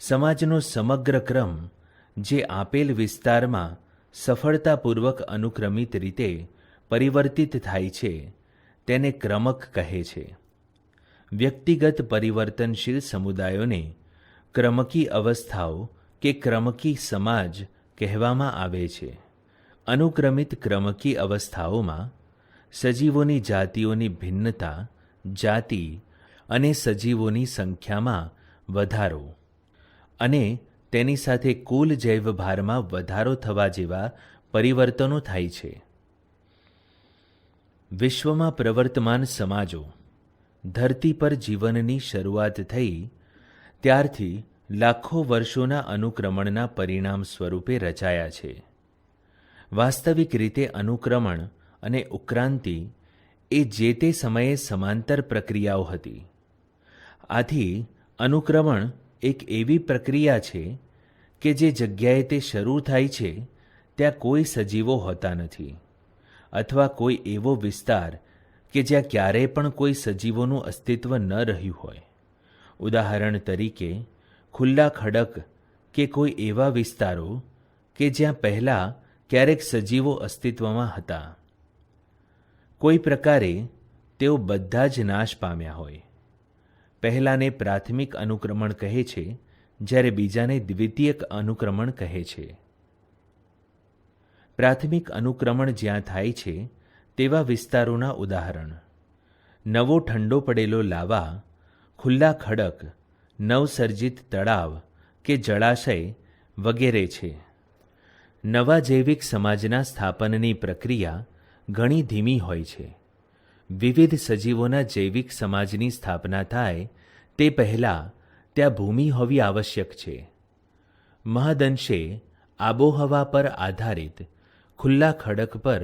સમાજનો સમગ્ર ક્રમ જે આપેલ વિસ્તારમાં સફળતાપૂર્વક અનુક્રમિત રીતે પરિવર્તિત થાય છે તેને ક્રમક કહે છે. વ્યક્તિગત પરિવર્તનશીલ સમુદાયોને ક્રમકી અવસ્થાઓ કે ક્રમકી સમાજ કહેવામાં આવે છે. અનુક્રમિત ક્રમકી અવસ્થાઓમાં સજીવોની જાતિઓની ભિન્નતા, જાતિ અને સજીવોની સંખ્યામાં વધારો અને તેની સાથે કુલ જૈવભારમાં વધારો થવા જેવા પરિવર્તનો થાય છે. વિશ્વમાં પ્રવર્તમાન સમાજો ધરતી પર જીવનની શરૂઆત થઈ ત્યારથી લાખો વર્ષોના અનુક્રમણના પરિણામ સ્વરૂપે રચાયા છે. વાસ્તવિક રીતે અનુક્રમણ અને ઉત્ક્રાંતિ એ જે તે સમયે સમાંતર પ્રક્રિયાઓ હતી. આથી અનુક્રમણ એક એવી પ્રક્રિયા છે કે જે જગ્યાએ તે શરૂ થાય છે ત્યાં કોઈ સજીવો હોતા નથી, અથવા કોઈ એવો વિસ્તાર કે જ્યાં ક્યારેય પણ કોઈ સજીવોનું અસ્તિત્વ ન રહ્યું હોય. ઉદાહરણ તરીકે ખુલ્લા ખડક કે કોઈ એવા વિસ્તારો કે જ્યાં પહેલાં ક્યારેક સજીવો અસ્તિત્વમાં હતા. કોઈ પ્રકારે તેઓ બધા જ નાશ પામ્યા હોય. પહેલાને પ્રાથમિક અનુક્રમણ કહે છે, જ્યારે બીજાને દ્વિતીયક અનુક્રમણ કહે છે. પ્રાથમિક અનુક્રમણ જ્યાં થાય છે તેવા વિસ્તારોના ઉદાહરણ નવો ઠંડો પડેલો લાવા, ખુલ્લા ખડક, નવસર્જિત તળાવ કે જળાશય વગેરે છે. નવા જૈવિક સમાજના સ્થાપનની પ્રક્રિયા ઘણી ધીમી હોય છે. વિવિધ સજીવોના જૈવિક સમાજની સ્થાપના થાય તે પહેલાં ત્યાં ભૂમિ હોવી આવશ્યક છે. મહદઅંશે આબોહવા પર આધારિત ખુલ્લા ખડક પર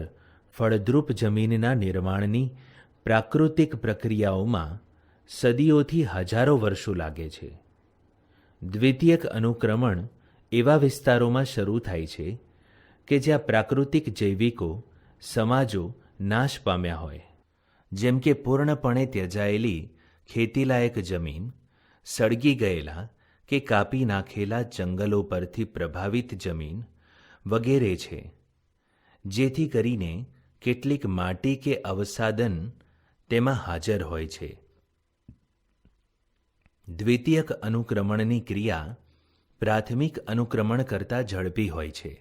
ફળદ્રુપ જમીનના નિર્માણની પ્રાકૃતિક પ્રક્રિયાઓમાં સદીઓથી હજારો વર્ષો લાગે છે. દ્વિતીયક અનુક્રમણ એવા વિસ્તારોમાં શરૂ થાય છે કે જ્યાં પ્રાકૃતિક જૈવિકો સમાજો નાશ પામ્યા હોય, જેમ કે પૂર્ણપણે ત્યજાયેલી ખેતીલાયક જમીન, સળગી ગયેલા કે કાપી નાખેલા જંગલો પરથી પ્રભાવિત જમીન વગેરે છે, જેથી કરીને કેટલીક માટી કે અવસાદન તેમાં હાજર હોય છે. દ્વિતીયક અનુક્રમણની ક્રિયા પ્રાથમિક અનુક્રમણ કરતાં ઝડપી હોય છે.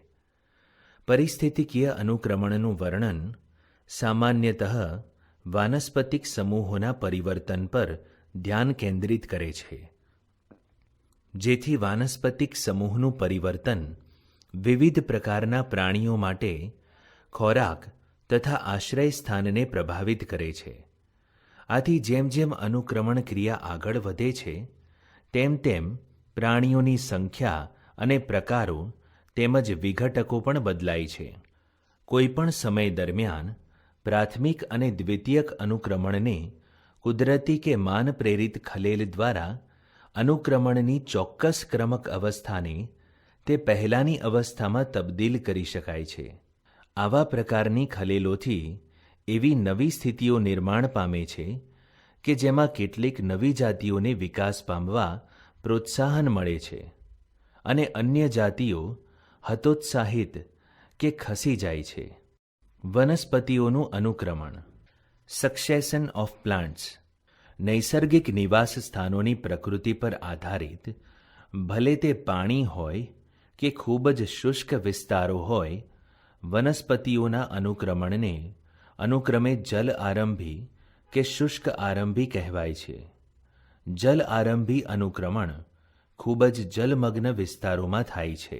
પરિસ્થિતિકીય અનુક્રમણનું વર્ણન સામાન્યતઃ વાનસ્પતિક સમૂહોના પરિવર્તન પર ધ્યાન કેન્દ્રિત કરે છે, જેથી વાનસ્પતિક સમૂહનું પરિવર્તન વિવિધ પ્રકારના પ્રાણીઓ માટે ખોરાક તથા આશ્રય સ્થાનને પ્રભાવિત કરે છે. આથી જેમ જેમ અનુક્રમણ ક્રિયા આગળ વધે છે તેમ તેમ પ્રાણીઓની સંખ્યા અને પ્રકારો તેમજ વિઘટકો પણ બદલાય છે. કોઈપણ સમય દરમિયાન પ્રાથમિક અને દ્વિતીયક અનુક્રમણને કુદરતી કે માન પ્રેરિત ખલેલ દ્વારા અનુક્રમણની ચોક્કસ ક્રમક અવસ્થાને તે પહેલાંની અવસ્થામાં તબદીલ કરી શકાય છે. આવા પ્રકારની ખલેલોથી એવી નવી સ્થિતિઓ નિર્માણ પામે છે કે જેમાં કેટલીક નવી જાતિઓને વિકાસ પામવા પ્રોત્સાહન મળે છે અને અન્ય જાતિઓ હતોત્સાહિત કે ખસી જાય છે. વનસ્પતિઓનું અનુક્રમણ, સક્સેશન ઓફ પ્લાન્ટ્સ, નૈસર્ગિક નિવાસ સ્થાનોની પ્રકૃતિ પર આધારિત, ભલે તે પાણી હોય કે ખૂબ જ શુષ્ક વિસ્તારો હોય, વનસ્પતિઓના અનુક્રમણને અનુક્રમે જલ આરંભી કે શુષ્ક આરંભી કહેવાય છે. જલ આરંભી અનુક્રમણ ખૂબ જ જલમગ્ન વિસ્તારોમાં થાય છે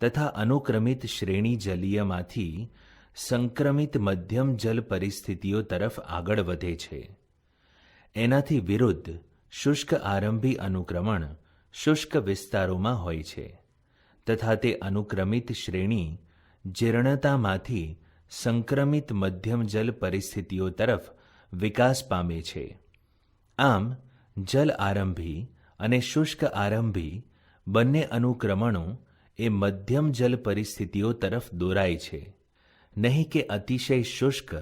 તથા અનુક્રમિત શ્રેણી જલીયમાંથી સંક્રમિત મધ્યમ જલ પરિસ્થિતિઓ તરફ આગળ વધે છે. એનાથી વિરુદ્ધ શુષ્ક આરંભી અનુક્રમણ શુષ્ક વિસ્તારોમાં હોય છે તથા તે અનુક્રમિત શ્રેણી જીર્ણતામાંથી સંક્રમિત મધ્યમ જલ પરિસ્થિતિઓ તરફ વિકાસ પામે છે. આમ જલ આરંભી અને શુષ્ક આરંભી બંને અનુક્રમણો એ મધ્યમ જલ પરિસ્થિતિઓ તરફ દોરાય છે, નહીં કે અતિશય શુષ્ક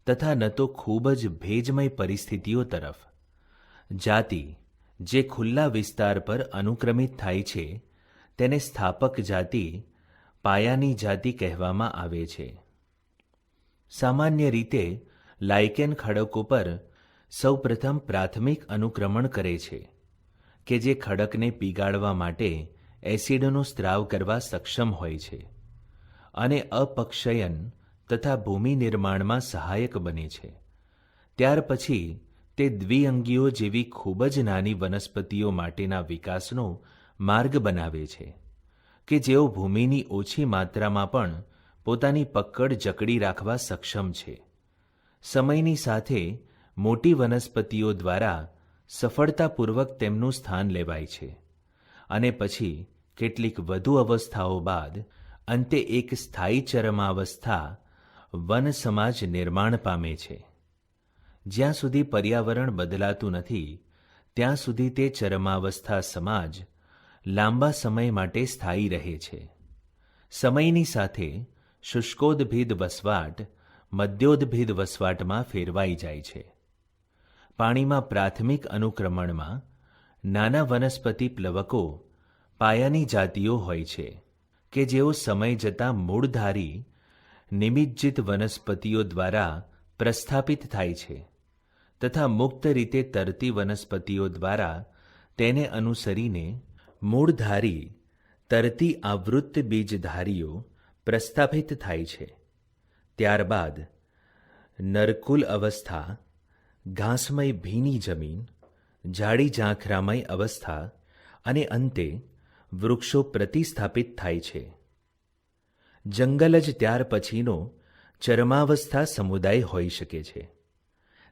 તથા ન તો ખૂબ જ ભેજમય પરિસ્થિતિઓ તરફ. જાતિ જે ખુલ્લા વિસ્તાર પર અનુક્રમિત થાય છે તેને સ્થાપક જાતિ, પાયાની જાતિ કહેવામાં આવે છે. સામાન્ય રીતે લાઇકેન ખડકો પર સૌપ્રથમ પ્રાથમિક અનુક્રમણ કરે છે કે જે ખડકને પીગાળવા માટે એસિડનો સ્ત્રાવ કરવા સક્ષમ હોય છે અને અપક્ષયન તથા ભૂમિ નિર્માણમાં સહાયક બને છે. ત્યાર પછી તે દ્વિઅંગીઓ જેવી ખૂબ જ નાની વનસ્પતિઓ માટેના વિકાસનો માર્ગ બનાવે છે કે જેઓ ભૂમિની ઓછી માત્રામાં પણ પોતાની પકડ જકડી રાખવા સક્ષમ છે. સમયની સાથે મોટી વનસ્પતિઓ દ્વારા સફળતાપૂર્વક તેમનું સ્થાન લેવાય છે અને પછી કેટલીક વધુ અવસ્થાઓ બાદ અંતે એક સ્થાયી ચરમાવસ્થા વન સમાજ નિર્માણ પામે છે. જ્યાં સુધી પર્યાવરણ બદલાતું નથી ત્યાં સુધી તે ચરમાવસ્થા સમાજ લાંબા સમય માટે સ્થાયી રહે છે. સમયની સાથે શુષ્કોદભિદ વસવાટ મધ્યોદભિદ વસવાટમાં ફેરવાઈ જાય છે. પાણીમાં પ્રાથમિક અનુક્રમણમાં નાના વનસ્પતિ પ્લવકો પાયાની જાતિઓ હોય છે કે જેઓ સમય જતાં મૂળધારી નિમિજ્જિત વનસ્પતિઓ દ્વારા પ્રસ્થાપિત થાય છે તથા મુક્ત રીતે તરતી વનસ્પતિઓ દ્વારા તેને અનુસરીને મૂળધારી તરતી આવૃત્ત બીજધારીઓ પ્રસ્થાપિત થાય છે. ત્યારબાદ નરકુલ અવસ્થા, ઘાસમય ભીની જમીન, જાડી ઝાંખરામય અવસ્થા અને અંતે વૃક્ષો પ્રતિસ્થાપિત થાય છે. જંગલ જ ત્યાર પછીનો ચરમાવસ્થા સમુદાય હોઈ શકે છે.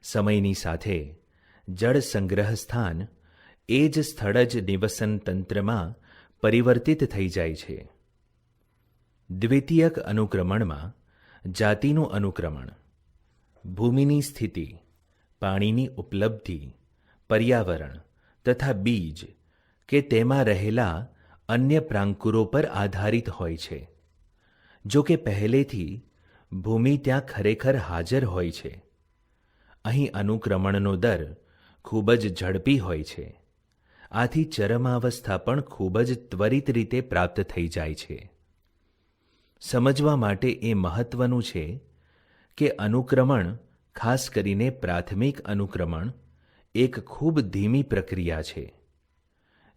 સમયની સાથે જળ સંગ્રહ સ્થાન એ જ સ્થળ જ નિવસન તંત્રમાં પરિવર્તિત થઈ જાય છે. દ્વિતીયક અનુક્રમણમાં જાતિનું અનુક્રમણ, ભૂમિની સ્થિતિ, પાણીની ઉપલબ્ધિ, પર્યાવરણ તથા બીજ કે તેમાં રહેલા અન્ય પ્રાંકુરો પર આધારિત હોય છે. જો કે પહેલેથી ભૂમિ ત્યાં ખરેખર હાજર હોય છે. અહીં અનુક્રમણનો દર ખૂબ જ ઝડપી હોય છે. આથી ચરમાવસ્થા પણ ખૂબ જ ત્વરિત રીતે પ્રાપ્ત થઈ જાય છે. સમજવા માટે એ મહત્વનું છે કે અનુક્રમણ, ખાસ કરીને પ્રાથમિક અનુક્રમણ, એક ખૂબ ધીમી પ્રક્રિયા છે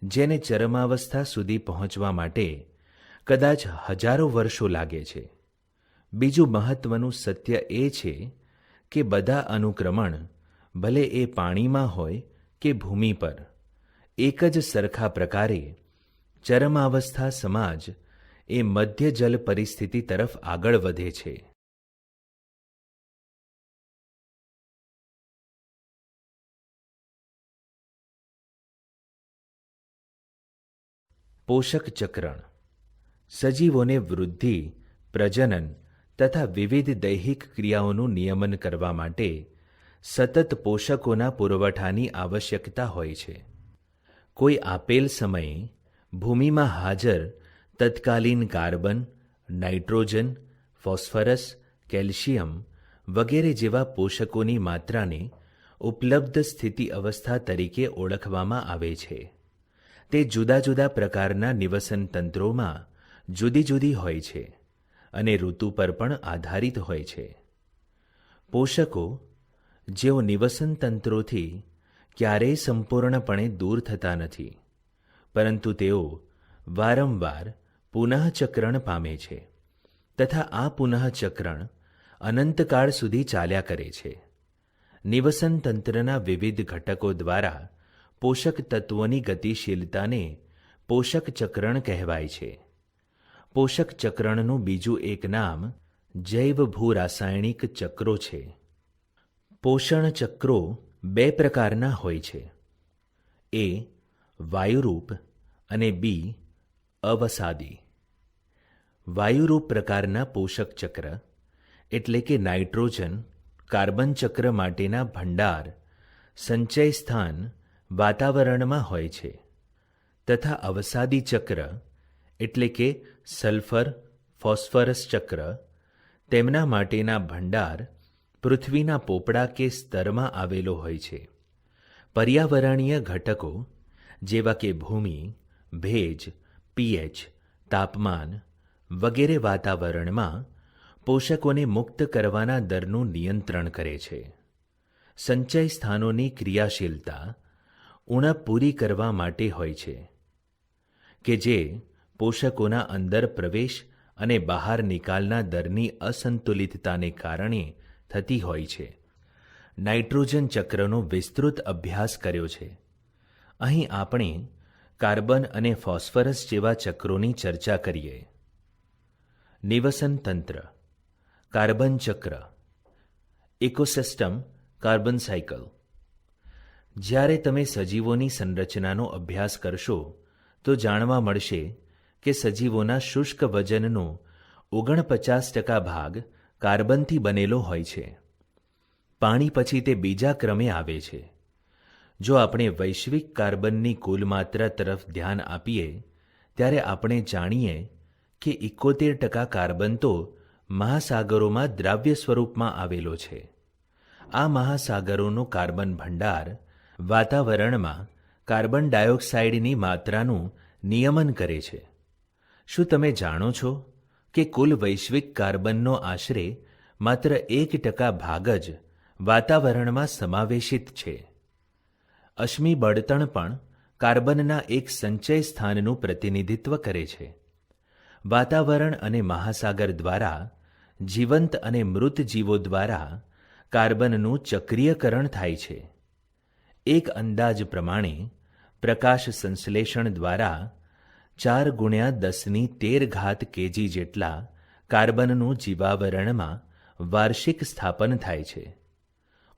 જેને ચરમાવસ્થા સુધી પહોંચવા માટે કદાચ હજારો વર્ષો લાગે છે. બીજું મહત્વનું સત્ય એ છે કે બધા અનુક્રમણ, ભલે એ પાણીમાં હોય કે ભૂમિ પર, એક જ સરખા પ્રકારે ચરમાવસ્થા સમાજ એ મધ્ય જલ પરિસ્થિતિ તરફ આગળ વધે છે. પોષક ચક્રણ સજીવોને વૃદ્ધિ, પ્રજનન તથા વિવિધ દૈહિક ક્રિયાઓનું નિયમન કરવા માટે સતત પોષકોના પુરવઠાની આવશ્યકતા હોય છે. કોઈ આપેલ સમયે ભૂમિમાં હાજર તત્કાલીન કાર્બન, નાઇટ્રોજન, ફોસ્ફરસ, કેલ્શિયમ વગેરે જેવા પોષકોની માત્રાને ઉપલબ્ધ સ્થિતિ અવસ્થા તરીકે ઓળખવામાં આવે છે. તે જુદા જુદા પ્રકારના નિવસન તંત્રોમાં જુદી જુદી હોય છે અને ઋતુ પર પણ આધારિત હોય છે. પોષકો જેઓ નિવસન તંત્રોથી ક્યારેય સંપૂર્ણપણે દૂર થતા નથી, પરંતુ તેઓ વારંવાર પુનઃચક્રણ પામે છે તથા આ પુનઃચક્રણ અનંતકાળ સુધી ચાલ્યા કરે છે. નિવસન તંત્રના વિવિધ ઘટકો દ્વારા પોષક તત્વોની ગતિશીલતાને પોષક ચક્રણ કહેવાય છે. પોષક ચક્રણનું બીજું એક નામ જૈવ ભૂરાસાયણિક ચક્રો છે. પોષણ ચક્રો બે પ્રકારના હોય છે, એ વાયુરૂપ અને બી અવસાદી. વાયુરૂપ પ્રકારના પોષક ચક્ર એટલે કે નાઇટ્રોજન, કાર્બન ચક્ર માટેના ભંડાર, સંચય સ્થાન વાતાવરણમાં હોય છે તથા અવસાદી ચક્ર એટલે કે સલ્ફર ફોસ્ફરસ ચક્ર તેમના માટેના ભંડાર પૃથ્વીના પોપડા કે સ્તરમાં આવેલો હોય છે. પર્યાવરણીય ઘટકો જેવા કે ભૂમિ, ભેજ, પીએચ, તાપમાન વગેરે વાતાવરણમાં પોષકોને મુક્ત કરવાના દરનું નિયંત્રણ કરે છે. સંચય સ્થાનોની ક્રિયાશીલતા ઉણપ પૂરી કરવા માટે હોય છે કે જે પોષકોના અંદર પ્રવેશ અને બહાર નિકાલના દરની અસંતુલિતતાને કારણે થતી હોય છે. નાઇટ્રોજન ચક્રનો વિસ્તૃત અભ્યાસ કર્યો છે. અહીં આપણે કાર્બન અને ફોસ્ફરસ જેવા ચક્રોની ચર્ચા કરીએ. નિવસન તંત્ર, કાર્બન ચક્ર, ઇકોસિસ્ટમ, કાર્બન સાયકલ. જ્યારે તમે સજીવોની સંરચનાનો અભ્યાસ કરશો તો જાણવા મળશે કે સજીવોના શુષ્ક વજનનો 49% ભાગ કાર્બનથી બનેલો હોય છે. પાણી પછી તે બીજા ક્રમે આવે છે. જો આપણે વૈશ્વિક કાર્બનની કુલ માત્રા તરફ ધ્યાન આપીએ ત્યારે આપણે જાણીએ કે 71% કાર્બન તો મહાસાગરોમાં દ્રાવ્ય સ્વરૂપમાં આવેલો છે. આ મહાસાગરોનો કાર્બન ભંડાર વાતાવરણમાં કાર્બન ડાયોક્સાઇડની માત્રાનું નિયમન કરે છે. શું તમે જાણો છો કે કુલ વૈશ્વિક કાર્બનનો આશરે માત્ર 1% ભાગ જ વાતાવરણમાં સમાવેશિત છે? અશ્મિ બળતણ પણ કાર્બનના એક સંચય સ્થાનનું પ્રતિનિધિત્વ કરે છે. વાતાવરણ અને મહાસાગર દ્વારા જીવંત અને મૃત જીવો દ્વારા કાર્બનનું ચક્રીયકરણ થાય છે. એક અંદાજ પ્રમાણે પ્રકાશ સંશ્લેષણ દ્વારા 4×10⁻13 kg જેટલા કાર્બનનું જીવાવરણમાં વાર્ષિક સ્થાપન થાય છે.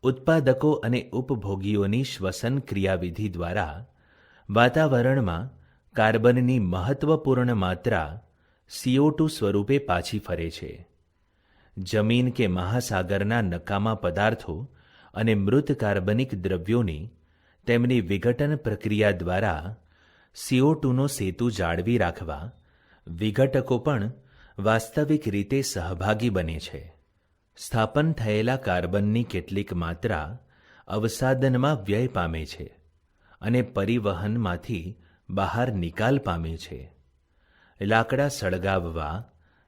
ઉત્પાદકો અને ઉપભોગીઓની શ્વસન ક્રિયાવિધિ દ્વારા વાતાવરણમાં કાર્બનની મહત્વપૂર્ણ માત્રા CO2 સ્વરૂપે પાછી ફરે છે. જમીન કે મહાસાગરના નકામા પદાર્થો અને મૃત કાર્બનિક દ્રવ્યોની તેમની વિઘટન પ્રક્રિયા દ્વારા CO2નો સેતુ જાળવી રાખવા વિઘટકો પણ વાસ્તવિક રીતે સહભાગી બને છે. સ્થાપન થયેલા કાર્બનની કેટલીક માત્રા અવસાદનમાં વ્યય પામે છે અને પરિવહનમાંથી બહાર નિકાલ પામે છે. લાકડા સળગાવવા,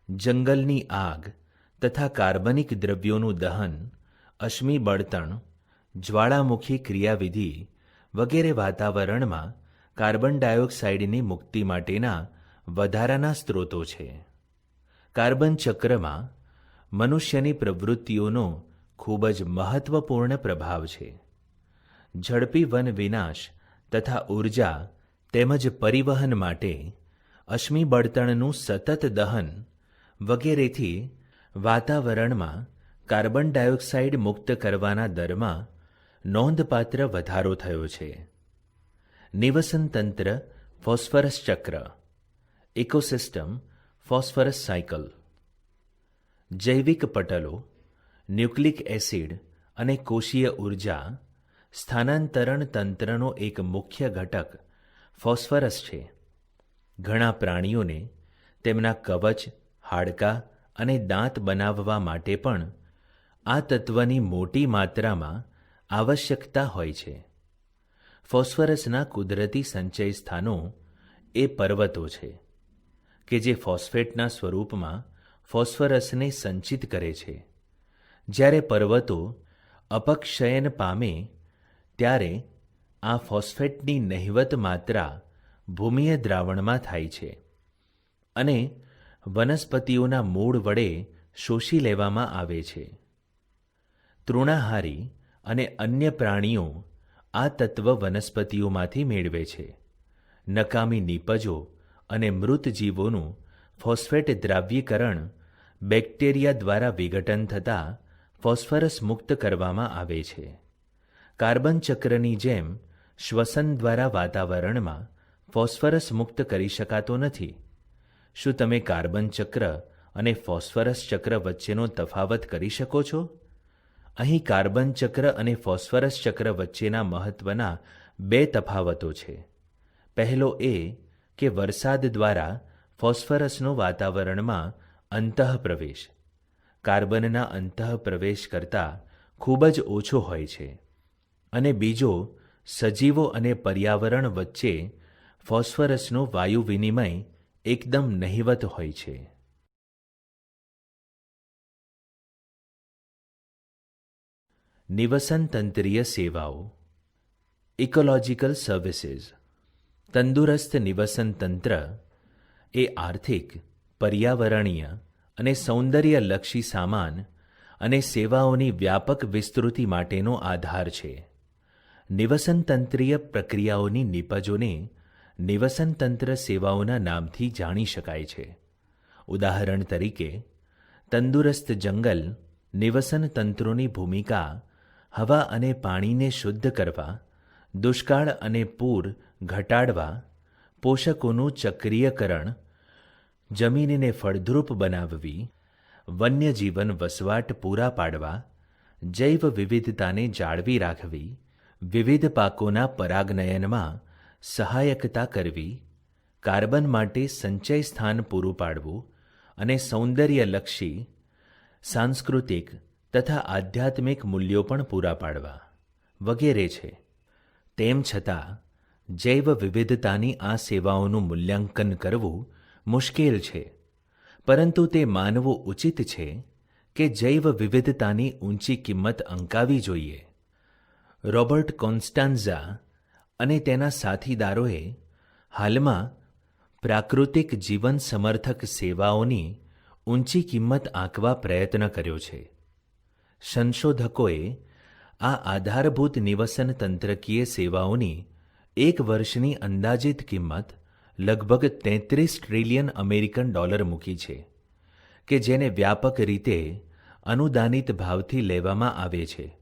જંગલની આગ તથા કાર્બનિક દ્રવ્યોનું દહન, અશ્મિ બળતણ, જ્વાળામુખી ક્રિયાવિધિ વગેરે વાતાવરણમાં કાર્બન ડાયોક્સાઇડની મુક્તિ માટેના વધારાના સ્ત્રોતો છે. કાર્બન ચક્રમાં મનુષ્યની પ્રવૃત્તિઓનો ખૂબ જ મહત્વપૂર્ણ પ્રભાવ છે. ઝડપી વન વિનાશ તથા ઊર્જા તેમજ પરિવહન માટે અશ્મિ બળતણનું સતત દહન વગેરેથી વાતાવરણમાં કાર્બન ડાયોક્સાઇડ મુક્ત કરવાના દરમાં નોંધપાત્ર વધારો થયો છે. નિવસન તંત્ર ફોસ્ફરસ ચક્ર, ઇકોસિસ્ટમ ફોસ્ફરસ સાયકલ. જૈવિક પટલો, ન્યુક્લિક એસિડ અને કોષીય ઊર્જા સ્થાનાંતરણ તંત્રનો એક મુખ્ય ઘટક ફોસ્ફરસ છે. ઘણા પ્રાણીઓને તેમના કવચ, હાડકાં અને દાંત બનાવવા માટે પણ આ તત્વની મોટી માત્રામાં આવશ્યકતા હોય છે. ફોસ્ફરસના કુદરતી સંચય સ્થાનો એ પર્વતો છે કે જે ફોસ્ફેટના સ્વરૂપમાં ફોસ્ફરસને સંચિત કરે છે. જ્યારે પર્વતો અપક્ષયન પામે ત્યારે આ ફોસ્ફેટની નહિવત માત્રા ભૂમિય દ્રાવણમાં થાય છે અને વનસ્પતિઓના મૂળ વડે શોષી લેવામાં આવે છે. તૃણાહારી અને અન્ય પ્રાણીઓ આ તત્વ વનસ્પતિઓમાંથી મેળવે છે. નકામી નીપજો અને મૃત જીવોનું ફોસ્ફેટ દ્રાવ્યીકરણ બેક્ટેરિયા દ્વારા વિઘટન થતાં ફોસ્ફરસ મુક્ત કરવામાં આવે છે. કાર્બન ચક્રની જેમ શ્વસન દ્વારા વાતાવરણમાં ફોસ્ફરસ મુક્ત કરી શકાતો નથી. શું તમે કાર્બન ચક્ર અને ફોસ્ફરસ ચક્ર વચ્ચેનો તફાવત કરી શકો છો? અહીં કાર્બન ચક્ર અને ફોસ્ફરસ ચક્ર વચ્ચેના મહત્વના બે તફાવતો છે. પહેલો એ કે વરસાદ દ્વારા ફોસ્ફરસનો વાતાવરણમાં અંતઃપ્રવેશ કાર્બનના અંતઃપ્રવેશ કરતાં ખૂબ જ ઓછો હોય છે, અને બીજો સજીવો અને પર્યાવરણ વચ્ચે ફોસ્ફરસનો વાયુ વિનિમય એકદમ નહિવત હોય છે. નિવસન તંત્રીય સેવાઓ, ઇકોલોજીકલ સર્વિસીસ. તંદુરસ્ત નિવસન તંત્ર એ આર્થિક, પર્યાવરણીય અને સૌંદર્યલક્ષી સામાન અને સેવાઓની વ્યાપક વિસ્તૃતિ માટેનો આધાર છે. નિવસન તંત્રીય પ્રક્રિયાઓની નીપજોને નિવસન તંત્ર સેવાઓના નામથી જાણી શકાય છે. ઉદાહરણ તરીકે, તંદુરસ્ત જંગલ નિવસન તંત્રોની ભૂમિકા હવા અને પાણીને શુદ્ધ કરવા, દુષ્કાળ અને પૂર ઘટાડવા, પોષકોનું ચક્રીયકરણ, જમીનને ફળદ્રુપ બનાવવી, વન્યજીવન વસવાટ પૂરા પાડવા, જૈવ વિવિધતાને જાળવી રાખવી, વિવિધ પાકોના પરાગનયનમાં સહાયકતા કરવી, કાર્બન માટે સંચય સ્થાન પૂરું પાડવું અને સૌંદર્યલક્ષી, સાંસ્કૃતિક તથા આધ્યાત્મિક મૂલ્યો પણ પૂરા પાડવા વગેરે છે. તેમ છતાં જૈવ વિવિધતાની આ સેવાઓનું મૂલ્યાંકન કરવું મુશ્કેલ છે, પરંતુ તે માનવું ઉચિત છે કે જૈવ વિવિધતાની ઊંચી કિંમત અંકાવી જોઈએ. રોબર્ટ કોન્સ્ટાન્ઝા અને તેના સાથીદારોએ હાલમાં પ્રાકૃતિક જીવન સમર્થક સેવાઓની ઊંચી કિંમત આંકવા પ્રયત્ન કર્યો છે. સંશોધકોએ આ આધારભૂત નિવસન તંત્રકીય સેવાઓની એક વર્ષની અંદાજિત કિંમત લગભગ 33 ટ્રિલિયન અમેરિકન ડોલર મૂકી છે, કે જેને વ્યાપક રીતે અનુદાનિત ભાવથી લેવામાં આવે છે,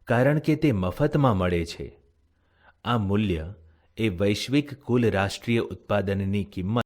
કારણ કે તે મફતમાં મળે છે. આ મૂલ્ય એ વૈશ્વિક કુલ રાષ્ટ્રીય ઉત્પાદનની કિંમત